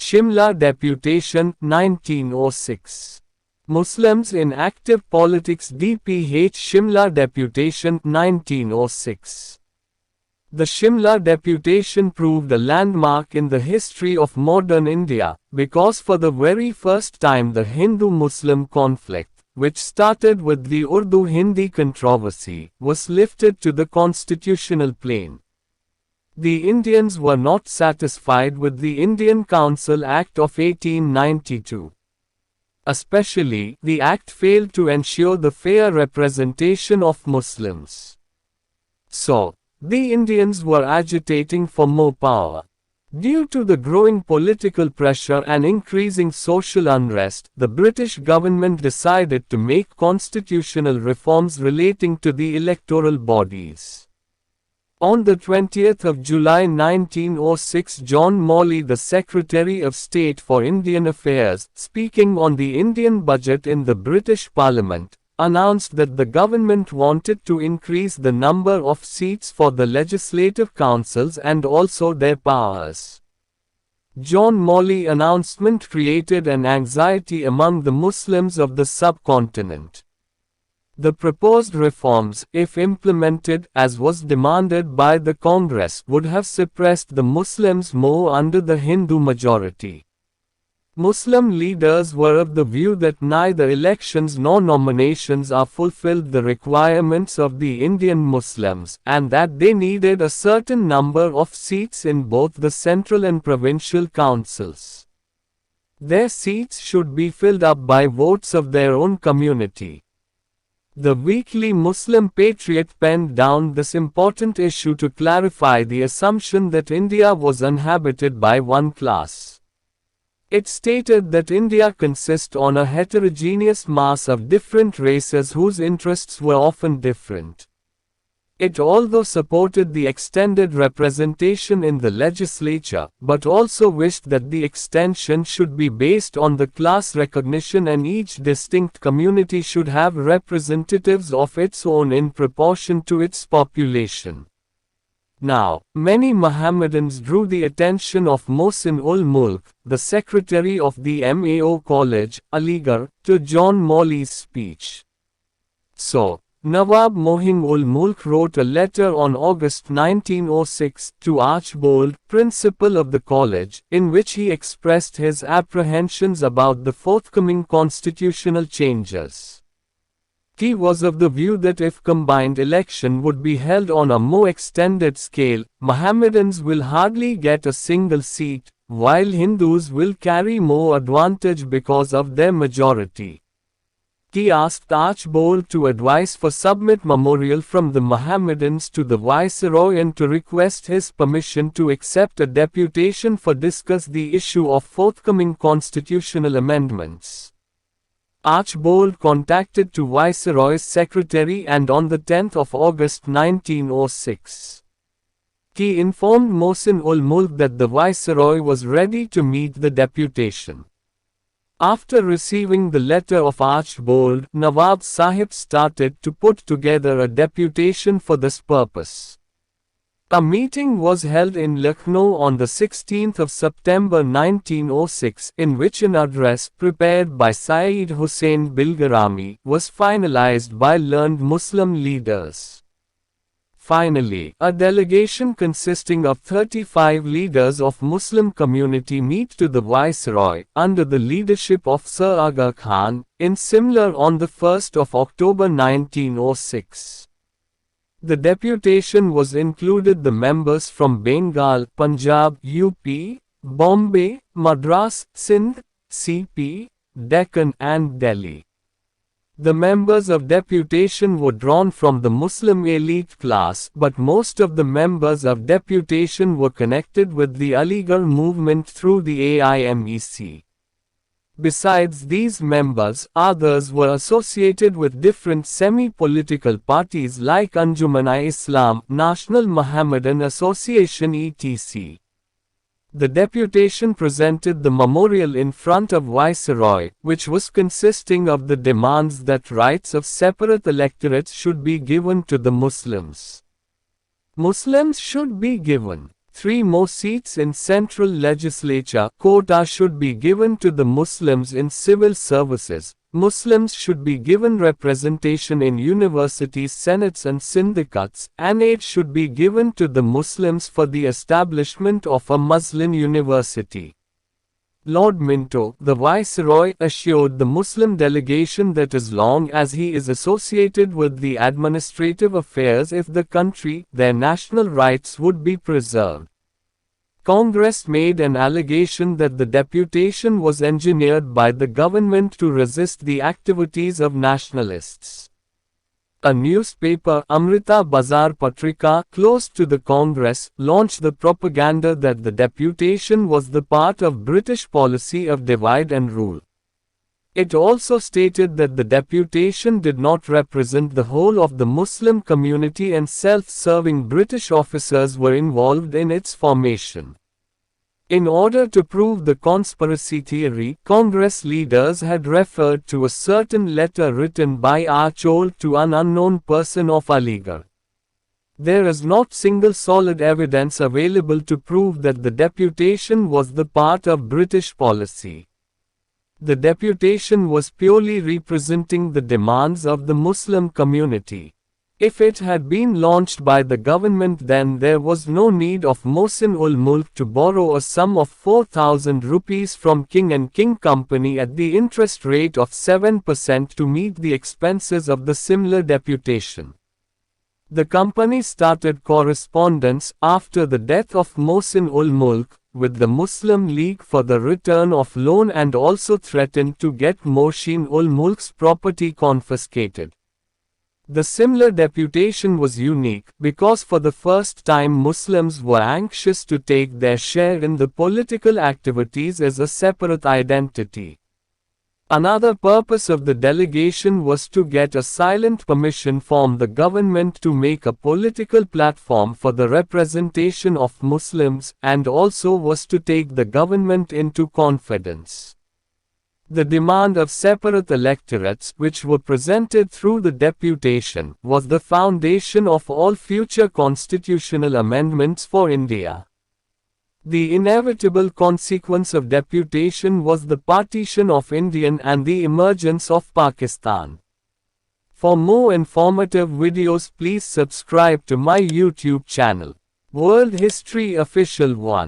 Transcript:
Simla Deputation, 1906. Muslims in Active Politics dphSimla Deputation, 1906. The Simla Deputation proved a landmark in the history of modern India, because for the very first time the Hindu-Muslim conflict, which started with the Urdu-Hindi controversy, was lifted to the constitutional plane. The Indians were not satisfied with the Indian Council Act of 1892. Especially, the act failed to ensure the fair representation of Muslims. So, the Indians were agitating for more power. Due to the growing political pressure and increasing social unrest, the British government decided to make constitutional reforms relating to the electoral bodies. On the 20th of July 1906, John Morley, the Secretary of State for Indian Affairs, speaking on the Indian budget in the British Parliament, announced that the government wanted to increase the number of seats for the legislative councils and also their powers. John Morley's announcement created an anxiety among the Muslims of the subcontinent. The proposed reforms, if implemented as was demanded by the Congress, would have suppressed the Muslims more under the Hindu majority. Muslim leaders were of the view that neither elections nor nominations fulfilled the requirements of the Indian Muslims, and that they needed a certain number of seats in both the central and provincial councils. Their seats should be filled up by votes of their own community. The weekly Muslim Patriot penned down this important issue to clarify the assumption that India was uninhabited by one class. It stated that India consists of a heterogeneous mass of different races whose interests were often different. It although supported the extended representation in the legislature, but also wished that the extension should be based on the class recognition and each distinct community should have representatives of its own in proportion to its population. Now, many Mohammedans drew the attention of Mohsin-ul-Mulk, the secretary of the Mao College, Aligarh, to John Morley's speech. So, Nawab Mohsin-ul-Mulk wrote a letter on August 1906 to Archbold, principal of the college, in which he expressed his apprehensions about the forthcoming constitutional changes. He was of the view that if combined election would be held on a more extended scale, Mohammedans will hardly get a single seat, while Hindus will carry more advantage because of their majority. He asked Archbold to advise for submit memorial from the Mohammedans to the Viceroy and to request his permission to accept a deputation for discuss the issue of forthcoming constitutional amendments. Archbold contacted to Viceroy's secretary and on the 10th of August 1906. He informed Mohsin-ul-Mulk that the Viceroy was ready to meet the deputation. After receiving the letter of Archbold, Nawab Sahib started to put together a deputation for this purpose. A meeting was held in Lucknow on the 16th of September 1906, in which an address, prepared by Saeed Hussain Bilgarami, was finalized by learned Muslim leaders. Finally, a delegation consisting of 35 leaders of Muslim community met to the Viceroy, under the leadership of Sir Aga Khan, in Simla on the 1st of October 1906. The deputation was included the members from Bengal, Punjab, UP, Bombay, Madras, Sindh, CP, Deccan and Delhi. The members of deputation were drawn from the Muslim elite class, but most of the members of deputation were connected with the Aligarh movement through the AIMEC. Besides these members, others were associated with different semi-political parties like Anjuman-e-Islam, National Mohammedan Association etc. The deputation presented the memorial in front of Viceroy, which was consisting of the demands that rights of separate electorates should be given to the Muslims. Muslims should be given 3 more seats in central legislature. Quota should be given to the Muslims in civil services. Muslims should be given representation in universities, senates and syndicates, and aid should be given to the Muslims for the establishment of a Muslim university. Lord Minto, the Viceroy, assured the Muslim delegation that as long as he is associated with the administrative affairs of the country, their national rights would be preserved. Congress made an allegation that the deputation was engineered by the government to resist the activities of nationalists. A newspaper, Amrita Bazar Patrika, close to the Congress, launched the propaganda that the deputation was the part of British policy of divide and rule. It also stated that the deputation did not represent the whole of the Muslim community and self-serving British officers were involved in its formation. In order to prove the conspiracy theory, Congress leaders had referred to a certain letter written by Achol to an unknown person of Aligarh. There is not single solid evidence available to prove that the deputation was the part of British policy. The deputation was purely representing the demands of the Muslim community. If it had been launched by the government, then there was no need of Mohsin-ul-Mulk to borrow a sum of 4,000 rupees from King and King Company at the interest rate of 7% to meet the expenses of the Simla deputation. The company started correspondence, after the death of Mohsin-ul-Mulk, with the Muslim League for the return of loan and also threatened to get Mohsin-ul-Mulk's property confiscated. The Simla deputation was unique, because for the first time Muslims were anxious to take their share in the political activities as a separate identity. Another purpose of the delegation was to get a silent permission from the government to make a political platform for the representation of Muslims, and also was to take the government into confidence. The demand of separate electorates, which were presented through the deputation, was the foundation of all future constitutional amendments for India. The inevitable consequence of deputation was the partition of India and the emergence of Pakistan. For more informative videos, please subscribe to my YouTube channel, World History Official 1.